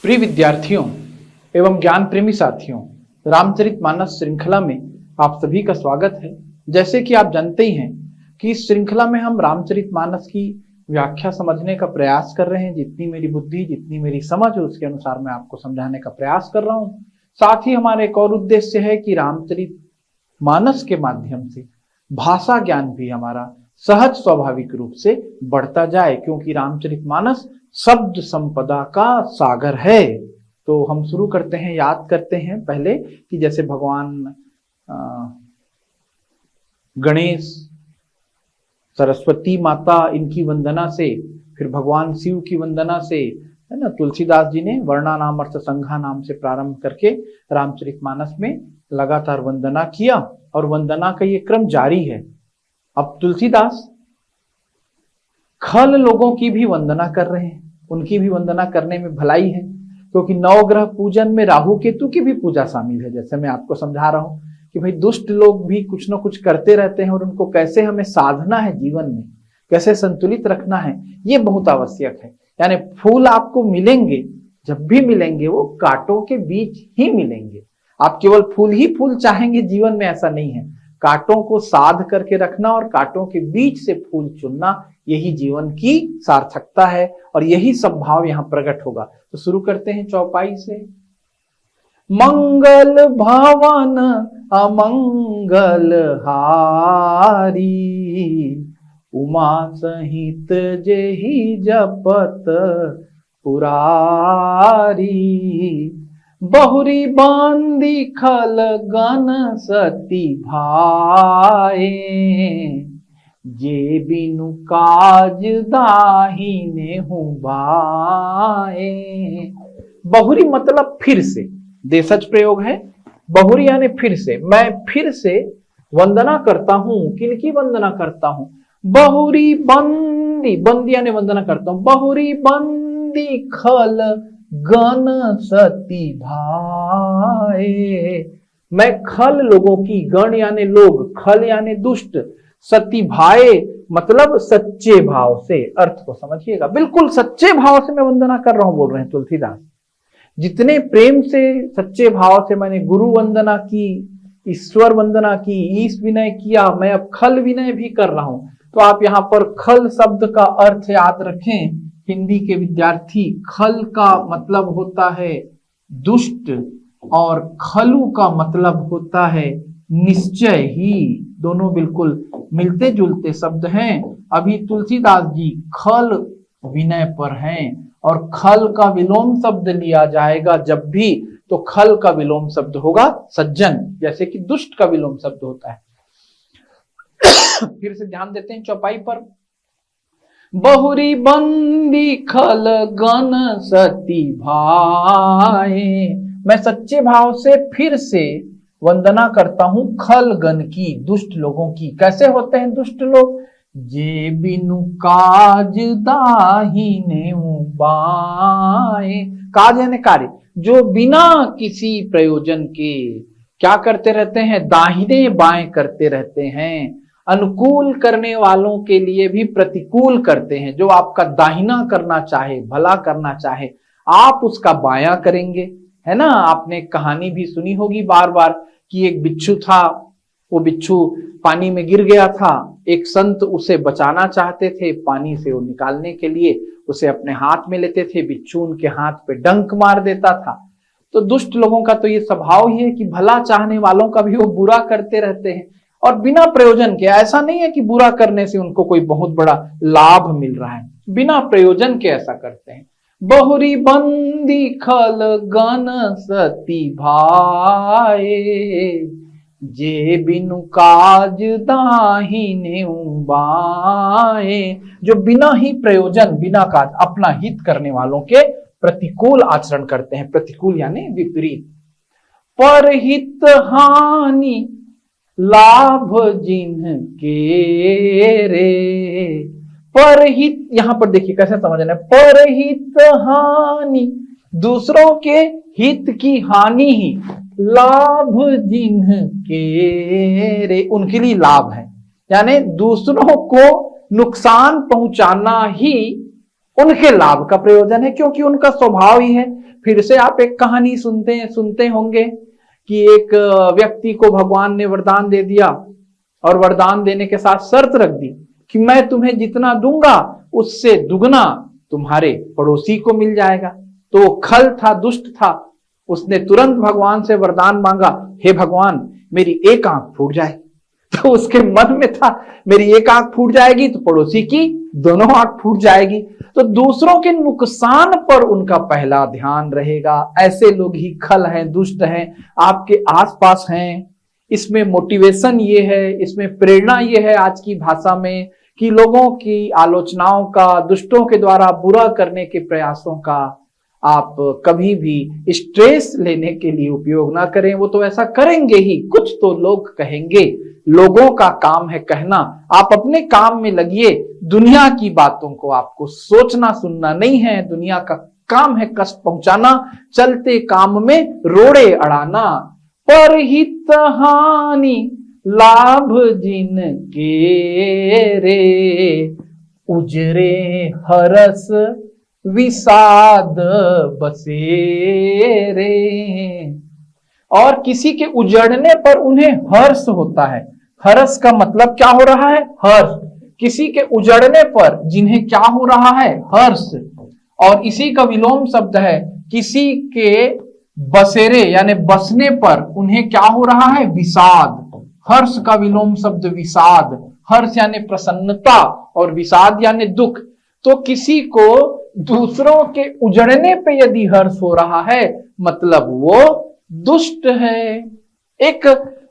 प्रिय विद्यार्थियों एवं ज्ञान प्रेमी साथियों, रामचरितमानस श्रृंखला में आप सभी का स्वागत है। जैसे कि आप जानते ही हैं कि इस श्रृंखला में हम रामचरितमानस की व्याख्या समझने का प्रयास कर रहे हैं। जितनी मेरी बुद्धि, जितनी मेरी समझ है, उसके अनुसार मैं आपको समझाने का प्रयास कर रहा हूं। साथ ही हमारा एक और उद्देश्य है कि रामचरितमानस के माध्यम से भाषा ज्ञान भी हमारा सहज स्वाभाविक रूप से बढ़ता जाए, क्योंकि रामचरितमानस शब्द संपदा का सागर है। तो हम शुरू करते हैं, याद करते हैं पहले कि जैसे भगवान गणेश, सरस्वती माता, इनकी वंदना से, फिर भगवान शिव की वंदना से, है ना, तुलसीदास जी ने वर्णा नाम अर्थ संघा नाम से प्रारंभ करके रामचरितमानस में लगातार वंदना किया और वंदना का ये क्रम जारी है। अब तुलसीदास खल लोगों की भी वंदना कर रहे हैं। उनकी भी वंदना करने में भलाई है, क्योंकि नवग्रह पूजन में राहु केतु की भी पूजा शामिल है। जैसे मैं आपको समझा रहा हूं कि भाई दुष्ट लोग भी कुछ ना कुछ करते रहते हैं और उनको कैसे हमें साधना है, जीवन में कैसे संतुलित रखना है, ये बहुत आवश्यक है। यानी फूल आपको मिलेंगे, जब भी मिलेंगे वो कांटों के बीच ही मिलेंगे। आप केवल फूल ही फूल चाहेंगे जीवन में, ऐसा नहीं है। कांटों को साध करके रखना और कांटों के बीच से फूल चुनना, यही जीवन की सार्थकता है और यही सब भाव यहां प्रकट होगा। तो शुरू करते हैं चौपाई से। मंगल भवन अमंगल हारी, उमा सहित जेहि जपत पुरारी, बहुरी बांदी खल गन सती भाए, जे बिनु काज दाहिने हूँ बाए। बहुरी मतलब फिर से, देशज प्रयोग है। बहुरी यानी फिर से, मैं फिर से वंदना करता हूं। किनकी वंदना करता हूं? बहुरी बंदी, बंदी यानी वंदना करता हूं। बहुरी बंदी खल गन सती भाए, मैं खल लोगों की, गण यानी लोग, खल यानी दुष्ट, सती भाए मतलब सच्चे भाव से। अर्थ को समझिएगा, बिल्कुल सच्चे भाव से मैं वंदना कर रहा हूं, बोल रहे हैं तुलसीदास। जितने प्रेम से, सच्चे भाव से मैंने गुरु वंदना की, ईश्वर वंदना की, ईश विनय किया, मैं अब खल विनय भी कर रहा हूं। तो आप यहां पर खल शब्द का अर्थ याद रखें। हिंदी के विद्यार्थी, खल का मतलब होता है दुष्ट और खलु का मतलब होता है निश्चय ही। दोनों बिल्कुल मिलते जुलते शब्द हैं। अभी तुलसीदास जी खल विनय पर हैं और खल का विलोम शब्द लिया जाएगा जब भी, तो खल का विलोम शब्द होगा सज्जन, जैसे कि दुष्ट का विलोम शब्द होता है। फिर से ध्यान देते हैं चौपाई पर। बहुरी बंदी खल गन सती भाए, मैं सच्चे भाव से फिर से वंदना करता हूं खल गण की, दुष्ट लोगों की। कैसे होते हैं दुष्ट लोग? जे बिनु काज दाहिने बाएं, काज यानी कार्य, जो बिना किसी प्रयोजन के क्या करते रहते हैं? दाहिने बाएं करते रहते हैं। अनुकूल करने वालों के लिए भी प्रतिकूल करते हैं। जो आपका दाहिना करना चाहे, भला करना चाहे, आप उसका बायां करेंगे, है ना। आपने कहानी भी सुनी होगी बार बार कि एक बिच्छू था, वो बिच्छू पानी में गिर गया था। एक संत उसे बचाना चाहते थे, पानी से वो निकालने के लिए उसे अपने हाथ में लेते थे। बिच्छू उनके हाथ पे डंक मार देता था। तो दुष्ट लोगों का तो ये स्वभाव ही है कि भला चाहने वालों का भी वो बुरा करते रहते हैं, और बिना प्रयोजन के। ऐसा नहीं है कि बुरा करने से उनको कोई बहुत बड़ा लाभ मिल रहा है, बिना प्रयोजन के ऐसा करते हैं। बहुरी बंदी खल गन सती भाए, जे बिनु काज दाहिने बाए, जो बिना ही प्रयोजन, बिना काज, अपना हित करने वालों के प्रतिकूल आचरण करते हैं। प्रतिकूल यानी विपरीत। परहित हानि लाभ जिनके रे, परहित, यहां पर देखिए कैसे समझना है। परहित हानि, दूसरों के हित की हानि ही, लाभ जिनके रे, उनके लिए लाभ है। यानी दूसरों को नुकसान पहुंचाना ही उनके लाभ का प्रयोजन है, क्योंकि उनका स्वभाव ही है। फिर से आप एक कहानी सुनते होंगे कि एक व्यक्ति को भगवान ने वरदान दे दिया और वरदान देने के साथ शर्त रख दी कि मैं तुम्हें जितना दूंगा उससे दुगना तुम्हारे पड़ोसी को मिल जाएगा। तो वो खल था, दुष्ट था, उसने तुरंत भगवान से वरदान मांगा, हे भगवान मेरी एक आंख फूट जाए। तो उसके मन में था मेरी एक आंख फूट जाएगी तो पड़ोसी की दोनों आंख फूट जाएगी। तो दूसरों के नुकसान पर उनका पहला ध्यान रहेगा। ऐसे लोग ही खल हैं, दुष्ट हैं, आपके आसपास हैं। इसमें मोटिवेशन ये है, इसमें प्रेरणा ये है आज की भाषा में कि लोगों की आलोचनाओं का, दुष्टों के द्वारा बुरा करने के प्रयासों का आप कभी भी स्ट्रेस लेने के लिए उपयोग ना करें। वो तो ऐसा करेंगे ही, कुछ तो लोग कहेंगे, लोगों का काम है कहना। आप अपने काम में लगिए, दुनिया की बातों को आपको सोचना सुनना नहीं है। दुनिया का काम है कष्ट पहुंचाना, चलते काम में रोड़े अड़ाना। परहित हानि लाभ जिनके रे, उजरे हरस विषाद बसे रे। और किसी के उजड़ने पर उन्हें हर्ष होता है। हर्ष का मतलब क्या हो रहा है? हर्ष। किसी के उजड़ने पर जिन्हें क्या हो रहा है? हर्ष। और इसी का विलोम शब्द है, किसी के बसेरे यानी बसने पर उन्हें क्या हो रहा है? विषाद। हर्ष का विलोम शब्द विषाद। हर्ष यानी प्रसन्नता और विषाद यानी दुख। तो किसी को दूसरों के उजड़ने पे यदि हर्ष हो रहा है मतलब वो दुष्ट है। एक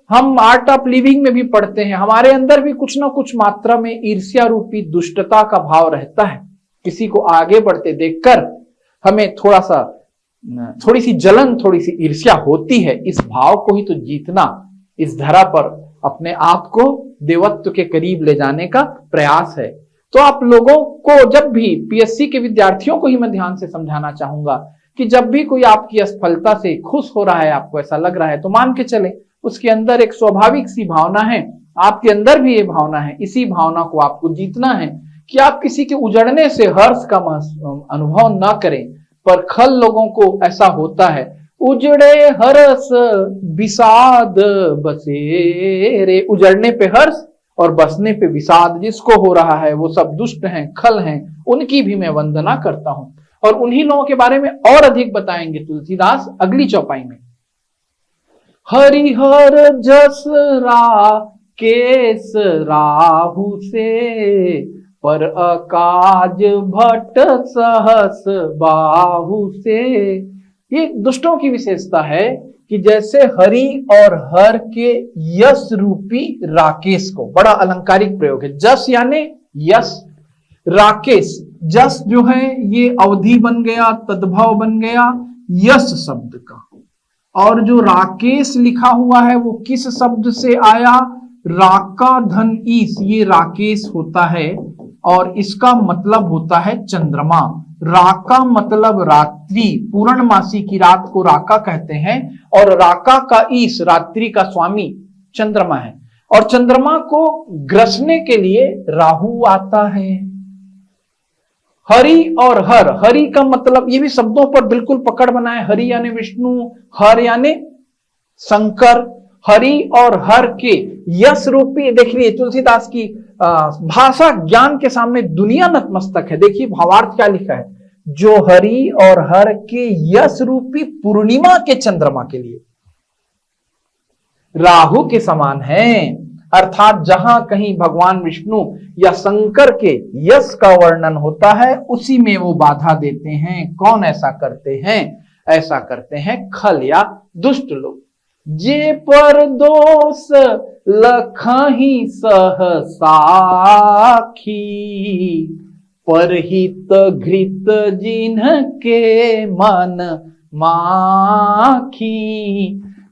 हम आर्ट ऑफ लिविंग में भी पढ़ते हैं, हमारे अंदर भी कुछ ना कुछ मात्रा में ईर्ष्या रूपी दुष्टता का भाव रहता है। किसी को आगे बढ़ते देखकर हमें थोड़ी सी जलन, थोड़ी सी ईर्ष्या होती है। इस भाव को ही तो जीतना, इस धरा पर अपने आप को देवत्व के करीब ले जाने का प्रयास है। तो आप लोगों को, जब भी पीएससी के विद्यार्थियों को ही मैं ध्यान से समझाना चाहूंगा कि जब भी कोई आपकी असफलता से खुश हो रहा है, आपको ऐसा लग रहा है, तो मान के चले उसके अंदर एक स्वाभाविक सी भावना है, आपके अंदर भी ये भावना है। इसी भावना को आपको जीतना है कि आप किसी के उजड़ने से हर्ष का अनुभव ना करें। पर खल लोगों को ऐसा होता है, उजड़े हर्ष विषाद बसे रे। उजड़ने पे हर्ष और बसने पे विषाद जिसको हो रहा है वो सब दुष्ट हैं, खल हैं, उनकी भी मैं वंदना करता हूं। और उन्हीं लोगों के बारे में और अधिक बताएंगे तुलसीदास अगली चौपाई में। हरिहर जस राकेश राहु से, पर अकाज भट्ट सहस बाहु से। ये दुष्टों की विशेषता है कि जैसे हरि और हर के यश रूपी राकेश को, बड़ा अलंकारिक प्रयोग है, जस यानी यश, राकेश, जस जो है ये अवधि बन गया, तद्भव बन गया यश शब्द का। और जो राकेश लिखा हुआ है वो किस शब्द से आया? राका धन ईस, ये राकेश होता है और इसका मतलब होता है चंद्रमा। राका मतलब रात्रि, पूर्णमासी की रात को राका कहते हैं। और राका का ईश, रात्रि का स्वामी चंद्रमा है। और चंद्रमा को ग्रसने के लिए राहु आता है। हरि और हर, हरि का मतलब, ये भी शब्दों पर बिल्कुल पकड़ बनाए। हरि यानी विष्णु, हर यानी शंकर। हरि और हर के यश रूपी, देखिए तुलसीदास की भाषा ज्ञान के सामने दुनिया नतमस्तक है। देखिए भावार्थ क्या लिखा है, जो हरि और हर के यश रूपी पूर्णिमा के चंद्रमा के लिए राहु के समान है। अर्थात जहां कहीं भगवान विष्णु या शंकर के यश का वर्णन होता है उसी में वो बाधा देते हैं। कौन ऐसा करते हैं? ऐसा करते हैं खल या दुष्ट लोग। जे पर दोष लखहि सह साखी, परहित घृत जिन्ह के मन माखी।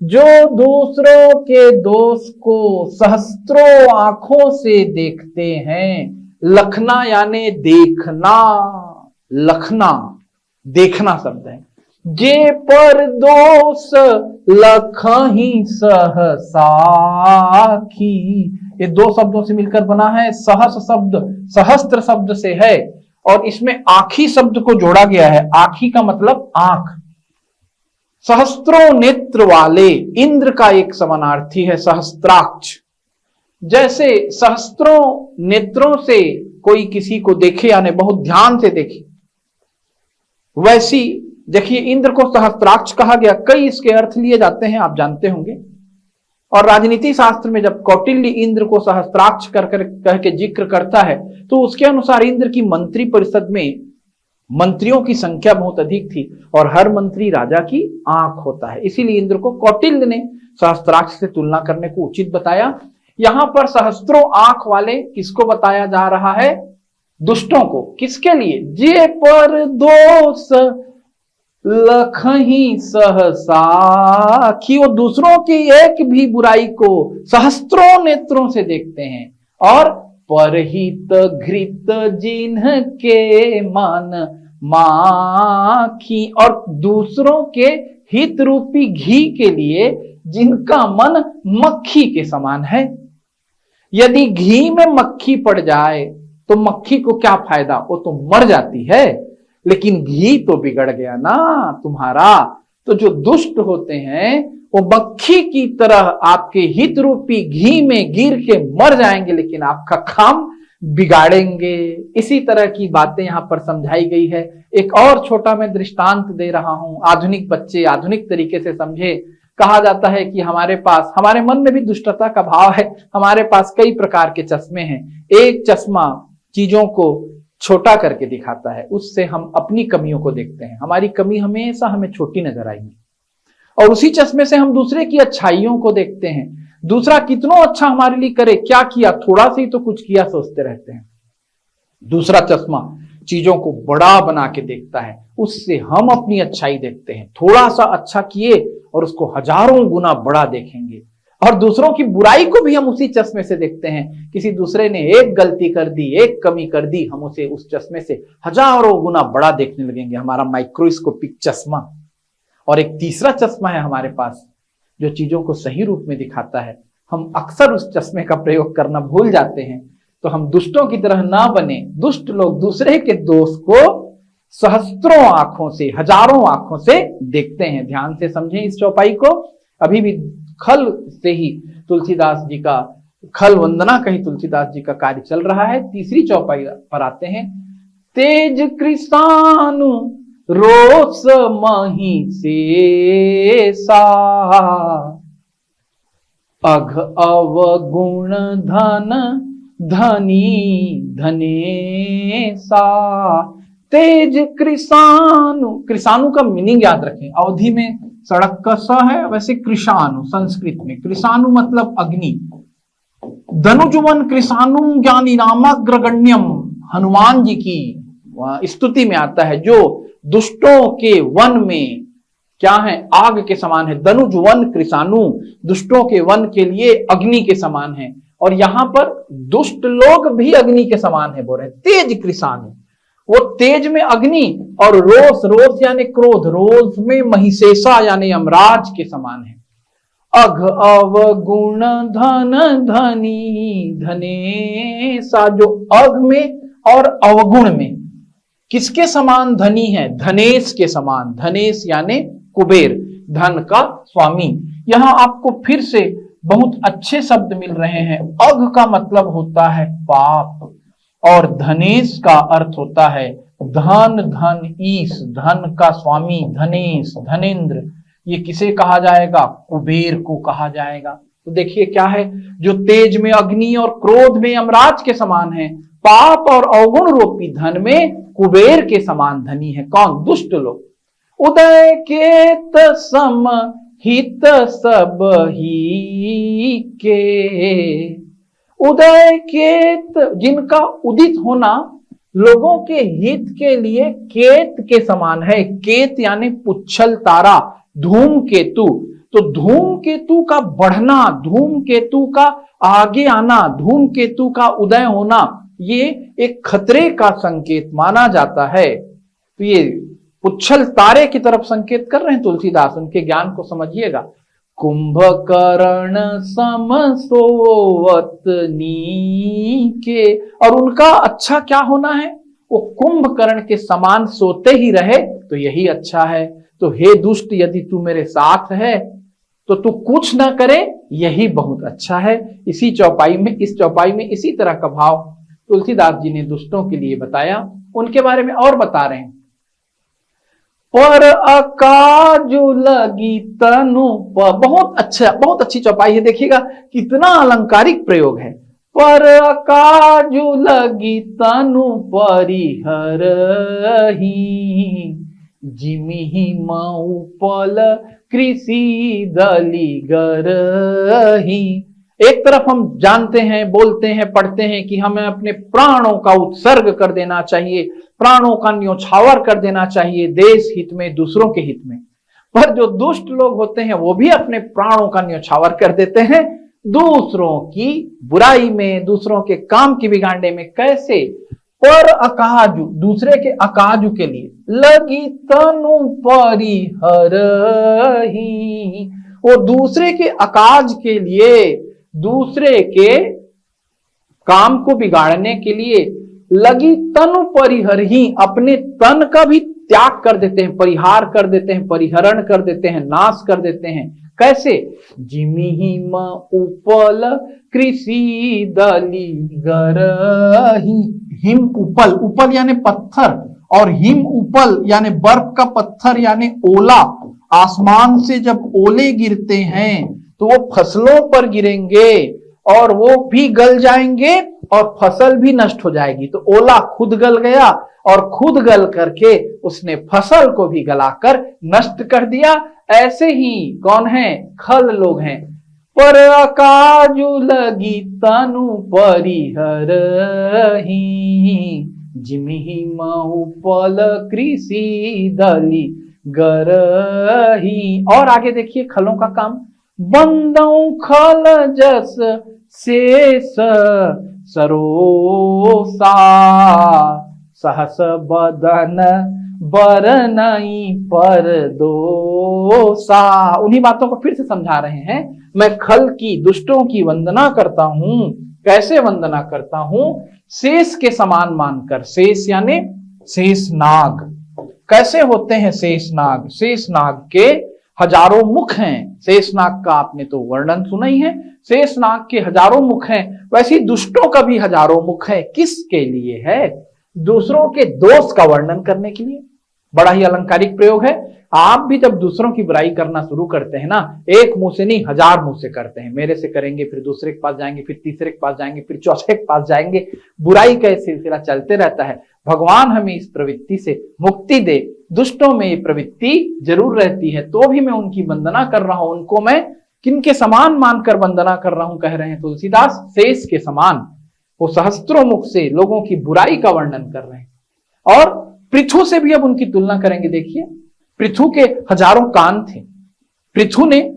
जो दूसरों के दोष को सहस्त्रों आंखों से देखते हैं, लखना यानी देखना, लखना देखना शब्द है। जे पर दोष लखहि सह साखी, ये दो शब्दों से मिलकर बना है। सहस शब्द सहस्त्र शब्द से है और इसमें आखी शब्द को जोड़ा गया है। आखी का मतलब आंख। सहस्त्रों नेत्र वाले इंद्र का एक समानार्थी है सहस्त्राक्ष। जैसे सहस्त्रों नेत्रों से कोई किसी को देखे यानी बहुत ध्यान से देखे, वैसी देखिए इंद्र को सहस्त्राक्ष कहा गया। कई इसके अर्थ लिए जाते हैं, आप जानते होंगे। और राजनीति शास्त्र में जब कौटिल्य इंद्र को सहस्त्राक्ष कह के जिक्र करता है तो उसके अनुसार इंद्र की मंत्री परिषद में मंत्रियों की संख्या बहुत अधिक थी और हर मंत्री राजा की आंख होता है, इसीलिए इंद्र को कौटिल्य ने सहस्त्राक्ष से तुलना करने को उचित बताया। यहां पर सहस्त्रों आंख वाले किसको बताया जा रहा है? दुष्टों को। किसके लिए? जे पर दोष लखही सहसा, कि वो दूसरों की एक भी बुराई को सहस्त्रों नेत्रों से देखते हैं। और परहित घृत जिन्ह के मन माखी, और दूसरों के हित रूपी घी के लिए जिनका मन मक्खी के समान है। यदि घी में मक्खी पड़ जाए तो मक्खी को क्या फायदा, वो तो मर जाती है, लेकिन घी तो बिगड़ गया ना तुम्हारा। तो जो दुष्ट होते हैं वो मक्खी की तरह आपके हित रूपी घी में गिर के मर जाएंगे, लेकिन आपका काम बिगाड़ेंगे। इसी तरह की बातें यहां पर समझाई गई है। एक और छोटा मैं दृष्टांत दे रहा हूं, आधुनिक बच्चे आधुनिक तरीके से समझे। कहा जाता है कि हमारे मन में भी दुष्टता का भाव है। हमारे पास कई प्रकार के चश्मे हैं। एक चश्मा चीजों को छोटा करके दिखाता है, उससे हम अपनी कमियों को देखते हैं, हमारी कमी हमेशा हमें छोटी नजर आएगी। और उसी चश्मे से हम दूसरे की अच्छाइयों को देखते हैं। दूसरा कितना अच्छा हमारे लिए करे, क्या किया, थोड़ा सा ही तो कुछ किया, सोचते रहते हैं। दूसरा चश्मा चीजों को बड़ा बना के देखता है, उससे हम अपनी अच्छाई देखते हैं। थोड़ा सा अच्छा किए और उसको हजारों गुना बड़ा देखेंगे। और दूसरों की बुराई को भी हम उसी चश्मे से देखते हैं। किसी दूसरे ने एक गलती कर दी, एक कमी कर दी, हम उसे उस चश्मे से हजारों गुना बड़ा देखने लगेंगे। हमारा माइक्रोस्कोपिक चश्मा। और एक तीसरा चश्मा है हमारे पास जो चीजों को सही रूप में दिखाता है। हम अक्सर उस चश्मे का प्रयोग करना भूल जाते हैं। तो हम दुष्टों की तरह ना बने। दुष्ट लोग दूसरे के दोष को सहस्त्रों आंखों से, हजारों आंखों से देखते हैं। ध्यान से समझें इस चौपाई को। अभी भी खल से ही तुलसीदास जी का, खल वंदना का ही तुलसीदास जी का कार्य चल रहा है। तीसरी चौपाई पर आते हैं। तेज कृषानु रोष मही से सा, अघ अवगुण धन धनी धने सा। तेज कृषानु, कृषानु का मीनिंग याद रखें। अवधि में सड़क का स है, वैसे कृषानु संस्कृत में। कृषानु मतलब अग्नि। धनुजुवन कृषानु ज्ञानी नामग्रगण्यम, हनुमान जी की स्तुति में आता है। जो दुष्टों के वन में क्या है, आग के समान है। धनुजुवन कृषानु, दुष्टों के वन के लिए अग्नि के समान है। और यहां पर दुष्ट लोग भी अग्नि के समान है बोल रहे। तेज कृषानु, वो तेज में अग्नि, और रोष, रोष यानी क्रोध, रोष में महिषेषा यानी यमराज के समान है। अघ अवगुण धन धनी धने सा, जो अघ में और अवगुण में किसके समान धनी है? धनेश के समान। धनेश यानी कुबेर, धन का स्वामी। यहां आपको फिर से बहुत अच्छे शब्द मिल रहे हैं। अघ का मतलब होता है पाप, और धनेश का अर्थ होता है धन, धन ईश, धन का स्वामी, धनेश, धनेन्द्र। ये किसे कहा जाएगा? कुबेर को कहा जाएगा। तो देखिए क्या है, जो तेज में अग्नि और क्रोध में यमराज के समान है, पाप और अवगुण रूपी धन में कुबेर के समान धनी है। कौन? दुष्ट लोग। उदय केत सम हित सब ही के, उदय केत, जिनका उदित होना लोगों के हित के लिए केत के समान है। केत यानी पुच्छल तारा, धूमकेतु। तो धूमकेतु का बढ़ना, धूमकेतु का आगे आना, धूमकेतु का उदय होना, ये एक खतरे का संकेत माना जाता है। तो ये पुच्छल तारे की तरफ संकेत कर रहे हैं तुलसीदास। उनके ज्ञान को समझिएगा। कुंभकर्ण सम सोवत नीके, और उनका अच्छा क्या होना है? वो कुंभकर्ण के समान सोते ही रहे तो यही अच्छा है। तो हे दुष्ट, यदि तू मेरे साथ है तो तू कुछ ना करे, यही बहुत अच्छा है। इस चौपाई में इसी तरह का भाव तुलसीदास जी ने दुष्टों के लिए बताया। उनके बारे में और बता रहे हैं, पर अकाजु लगी तनु बहुत अच्छी चौपाई है। देखिएगा कितना अलंकारिक प्रयोग है। पर अकाजु लगी तनु परिहरहि, जिमिहि मऊपल कृषि दलिगरहि। एक तरफ हम जानते हैं, बोलते हैं, पढ़ते हैं कि हमें अपने प्राणों का उत्सर्ग कर देना चाहिए, प्राणों का न्योछावर कर देना चाहिए देश हित में, दूसरों के हित में। पर जो दुष्ट लोग होते हैं वो भी अपने प्राणों का न्योछावर कर देते हैं दूसरों की बुराई में, दूसरों के काम की बिगाड़ने में। कैसे? पर अकाजु, दूसरे के अकाजु के लिए, लगी तनु परिहरहि, वो दूसरे के अकाज के लिए, दूसरे के काम को बिगाड़ने के लिए लगी तनु परिहरहि, अपने तन का भी त्याग कर देते हैं, परिहार कर देते हैं, परिहरण कर देते हैं, नाश कर देते हैं। कैसे? जिमिहि उपल कृषि दलिगरहि, हिम उपल, उपल यानी पत्थर, और हिम उपल यानी बर्फ का पत्थर यानी ओला। आसमान से जब ओले गिरते हैं तो वो फसलों पर गिरेंगे और वो भी गल जाएंगे और फसल भी नष्ट हो जाएगी। तो ओला खुद गल गया और खुद गल करके उसने फसल को भी गलाकर नष्ट कर दिया। ऐसे ही कौन है? खल लोग हैं। पर अकाजु लगी तनु परिहरहि, जिमिहि मऊपल कृषि दलिगरहि। और आगे देखिए खलों का काम, बंदौ खल जस शेष सरोसा, सहस बदन बरनई पर दोसा। उन्हीं बातों को फिर से समझा रहे हैं। मैं खल की, दुष्टों की वंदना करता हूं। कैसे वंदना करता हूं? शेष के समान मानकर। शेष यानी शेष नाग। कैसे होते हैं शेष नाग? शेष नाग के हजारों मुख हैं। शेषनाग का आपने तो वर्णन सुना ही है। शेषनाग के हजारों मुख हैं, वैसे दुष्टों का भी हजारों मुख है। किसके लिए है? दूसरों के दोष का वर्णन करने के लिए। बड़ा ही अलंकारिक प्रयोग है। आप भी जब दूसरों की बुराई करना शुरू करते हैं ना, एक मुंह से नहीं, हजार मुंह से करते हैं। मेरे से करेंगे, फिर दूसरे के पास जाएंगे, फिर तीसरे के पास जाएंगे, फिर चौथे के पास जाएंगे। बुराई का सिलसिला चलते रहता है। भगवान हमें इस प्रवृत्ति से मुक्ति दे। दुष्टों में ये प्रवृत्ति जरूर रहती है, तो भी मैं उनकी वंदना कर रहा हूं। उनको मैं किनके समान मानकर वंदना कर रहा हूं? कह रहे हैं तुलसीदास, शेष के समान। वो सहस्त्रों मुख से लोगों की बुराई का वर्णन कर रहे हैं। और पृथु से भी अब उनकी तुलना करेंगे। देखिए, पृथु के हजारों कान थे। पृथु ने,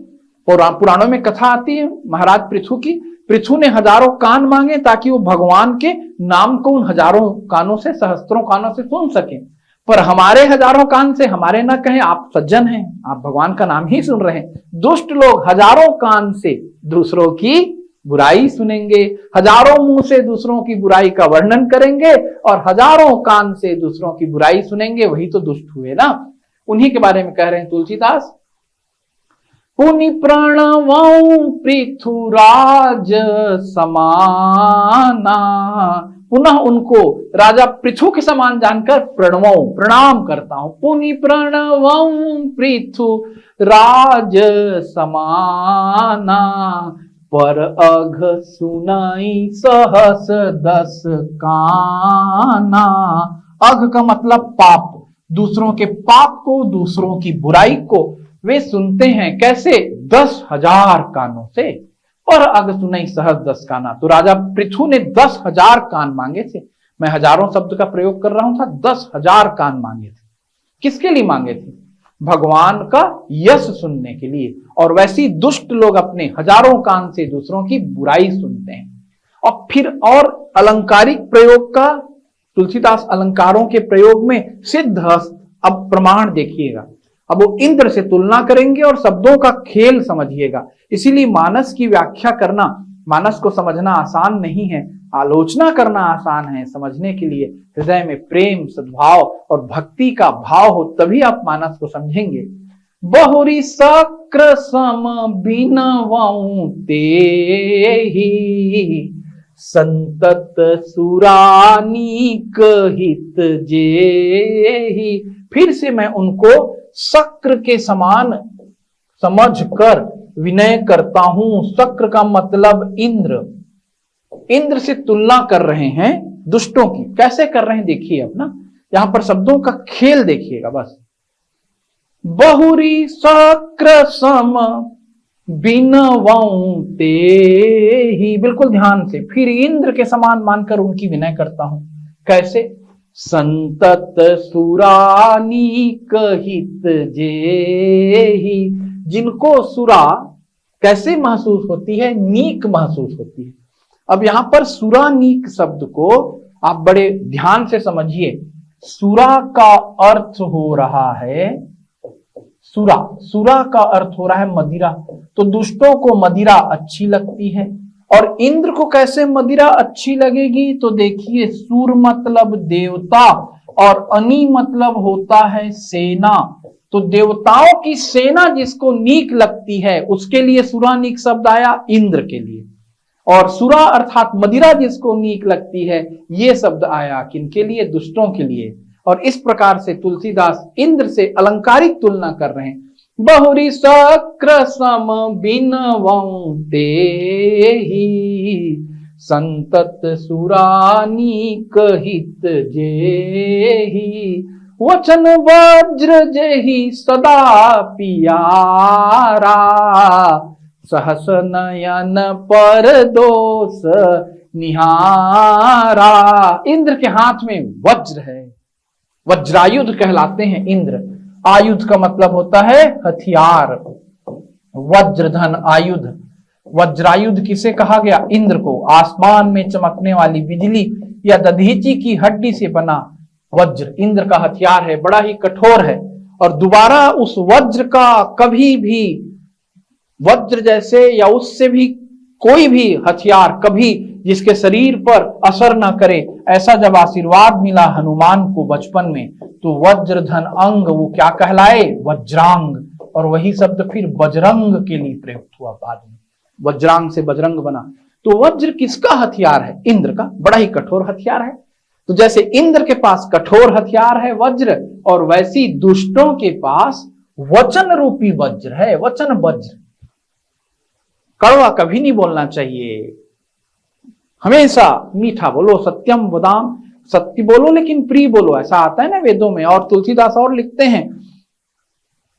पुराणों में कथा आती है महाराज पृथु की, पृथु ने हजारों कान मांगे ताकि वो भगवान के नाम को उन हजारों कानों से, सहस्त्रों कानों से सुन सके। पर हमारे हजारों कान से हमारे ना कहें, आप सज्जन हैं, आप भगवान का नाम ही सुन रहे हैं। दुष्ट लोग हजारों कान से दूसरों की बुराई सुनेंगे, हजारों मुंह से दूसरों की बुराई का वर्णन करेंगे और हजारों कान से दूसरों की बुराई सुनेंगे। वही तो दुष्ट हुए ना। उन्हीं के बारे में कह रहे हैं तुलसीदास, पुनि प्रणवं पृथुराज समाना। पुनः उनको राजा पृथु के समान जानकर प्रणवं, प्रणाम करता हूं। पुनि प्रणवं पृथुराज समाना, पर अघ सुनाई सहस दस काना। अघ का मतलब पाप, दूसरों के पाप को, दूसरों की बुराई को वे सुनते हैं। कैसे? 10,000 कानों से। और अघ सुनाई सहस दस काना। तो राजा पृथु ने 10,000 कान मांगे थे। मैं हजारों शब्द का प्रयोग कर रहा हूं था। 10,000 कान मांगे थे। किसके लिए मांगे थे? भगवान का यश सुनने के लिए। और वैसी दुष्ट लोग अपने हजारों कान से दूसरों की बुराई सुनते हैं। और फिर और अलंकारिक प्रयोग का, तुलसीदास अलंकारों के प्रयोग में सिद्ध हस्त। अब प्रमाण देखिएगा। अब वो इंद्र से तुलना करेंगे और शब्दों का खेल समझिएगा। इसीलिए मानस की व्याख्या करना, मानस को समझना आसान नहीं है। आलोचना करना आसान है, समझने के लिए हृदय में प्रेम, सद्भाव और भक्ति का भाव हो, तभी आप मानस को समझेंगे। बहुरी शक्र सम बिनवऊं तेहि, संतत सुरानीक हित जेहि। फिर से मैं उनको शक्र के समान समझ कर विनय करता हूं। शक्र का मतलब इंद्र, इंद्र से तुलना कर रहे हैं दुष्टों की। कैसे कर रहे हैं देखिए अपना, यहां पर शब्दों का खेल देखिएगा बस। बहुरी शक्र सम बिनवऊं तेहि, बिल्कुल ध्यान से, फिर इंद्र के समान मानकर उनकी विनय करता हूं। कैसे? संतत सुरानीक हित जेहि, जिनको सुरा कैसे महसूस होती है? नीक महसूस होती है। अब यहां पर सुरानीक शब्द को आप बड़े ध्यान से समझिए। सुरा का अर्थ हो रहा है सुरा, सुरा का अर्थ हो रहा है मदिरा। तो दुष्टों को मदिरा अच्छी लगती है, और इंद्र को कैसे मदिरा अच्छी लगेगी? तो देखिए, सूर मतलब देवता और अनी मतलब होता है सेना। तो देवताओं की सेना जिसको नीक लगती है उसके लिए सुरानीक शब्द आया इंद्र के लिए, और सुरा अर्थात मदिरा जिसको नीक लगती है ये शब्द आया किनके लिए? दुष्टों के लिए। और इस प्रकार से तुलसीदास इंद्र से अलंकारिक तुलना कर रहे हैं। बहुरी शक्र सम बिनवऊं तेहि, संतत सुरानीक हित जेहि। वचन वज्र जेहि सदा पियारा, सहस नयन पर दोष निहारा। इंद्र के हाथ में वज्र है, वज्रायुध कहलाते हैं इंद्र। आयुध का मतलब होता है हथियार, वज्रधन आयुध। वज्रायुध किसे कहा गया? इंद्र को। आसमान में चमकने वाली बिजली या दधीची की हड्डी से बना वज्र इंद्र का हथियार है, बड़ा ही कठोर है। और दोबारा उस वज्र का कभी भी, वज्र जैसे या उससे भी कोई भी हथियार कभी जिसके शरीर पर असर ना करे, ऐसा जब आशीर्वाद मिला हनुमान को बचपन में, तो वज्रधन अंग वो क्या कहलाए? वज्रांग। और वही शब्द फिर बजरंग के लिए प्रयुक्त हुआ बाद में, वज्रांग से बजरंग बना। तो वज्र किसका हथियार है? इंद्र का। बड़ा ही कठोर हथियार है। तो जैसे इंद्र के पास कठोर हथियार है वज्र, और वैसी दुष्टों के पास वचन रूपी वज्र है। वचन वज्र, कड़वा कभी नहीं बोलना चाहिए, हमेशा मीठा बोलो। सत्यम वदाम, सत्य बोलो लेकिन प्रिय बोलो, ऐसा आता है ना वेदों में। और तुलसीदास और लिखते हैं,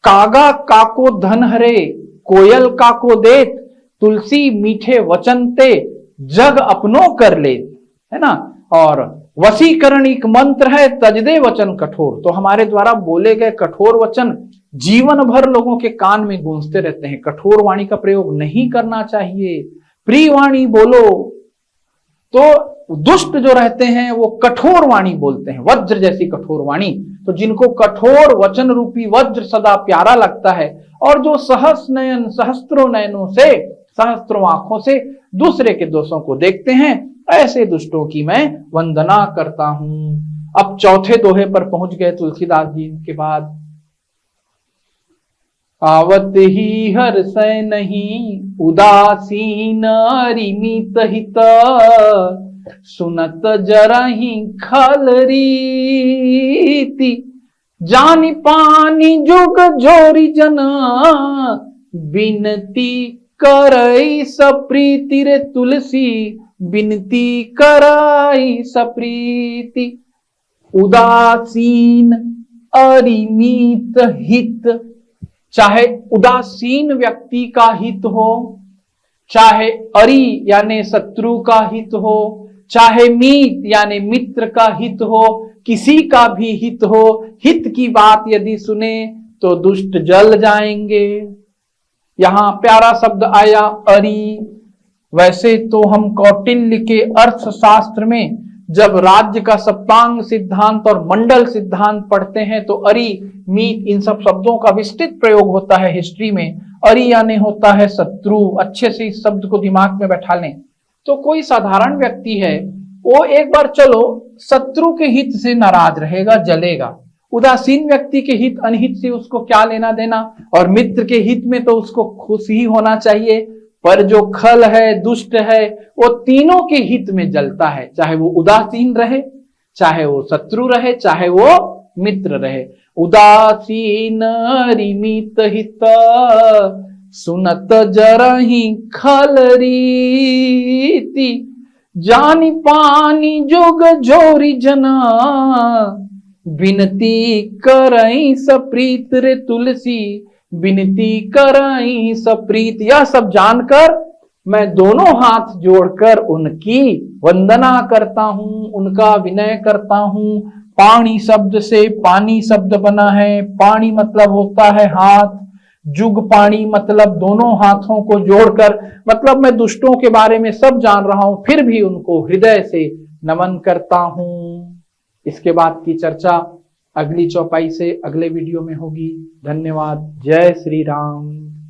कागा काको धन हरे, कोयल काको देत, तुलसी मीठे वचन ते, जग अपनो कर ले, है ना। और वशीकरण एक मंत्र है, तजदे वचन कठोर। तो हमारे द्वारा बोले गए कठोर वचन जीवन भर लोगों के कान में गूंजते रहते हैं। कठोर वाणी का प्रयोग नहीं करना चाहिए, प्रिय वाणी बोलो। तो दुष्ट जो रहते हैं वो कठोर वाणी बोलते हैं, वज्र जैसी कठोर वाणी। तो जिनको कठोर वचन रूपी वज्र सदा प्यारा लगता है, और जो सहस नयन, सहस्त्रों नयनों से, सहस्त्रों आंखों से दूसरे के दोषों को देखते हैं, ऐसे दुष्टों की मैं वंदना करता हूं। अब चौथे दोहे पर पहुंच गए तुलसीदास जी के बाद। आवत ही हर्षय नहीं, उदासीन रिमित हित, सुनत जरहि खल रीति, जानि पानी जुग जोरी जना, बिनती करई सप्रीति। रे तुलसी बिनती करई सप्रीति। उदासीन अरिमित हित, चाहे उदासीन व्यक्ति का हित हो, चाहे अरि यानी शत्रु का हित हो, चाहे मीत यानी मित्र का हित हो, किसी का भी हित हो, हित की बात यदि सुने तो दुष्ट जल जाएंगे। यहां प्यारा शब्द आया अरि। वैसे तो हम कौटिल्य के अर्थशास्त्र में जब राज्य का सप्तांग सिद्धांत और मंडल सिद्धांत पढ़ते हैं तो अरि, मीत, इन सब शब्दों का विस्तृत प्रयोग होता है हिस्ट्री में। अरि यानी होता है शत्रु। अच्छे से इस शब्द को दिमाग में बैठा लें। तो कोई साधारण व्यक्ति है, वो एक बार चलो शत्रु के हित से नाराज रहेगा, जलेगा। उदासीन व्यक्ति के हित अनहित से उसको क्या लेना देना, और मित्र के हित में तो उसको खुश ही होना चाहिए। पर जो खल है, दुष्ट है, वो तीनों के हित में जलता है, चाहे वो उदासीन रहे, चाहे वो शत्रु रहे, चाहे वो मित्र रहे। उदासीन रिमित हित सुनत जरहि खल रीति, जानी पानी जोग जोरी जना, बिनती करई सप्रीत रे तुलसी, बिनती करई सप्रीत। यह सब जानकर मैं दोनों हाथ जोड़कर उनकी वंदना करता हूं, उनका विनय करता हूं। पाणी शब्द से पानी शब्द बना है। पाणी मतलब होता है हाथ, जुग पाणी मतलब दोनों हाथों को जोड़कर, मतलब मैं दुष्टों के बारे में सब जान रहा हूं, फिर भी उनको हृदय से नमन करता हूं। इसके बाद की चर्चा अगली चौपाई से अगले वीडियो में होगी। धन्यवाद। जय श्री राम।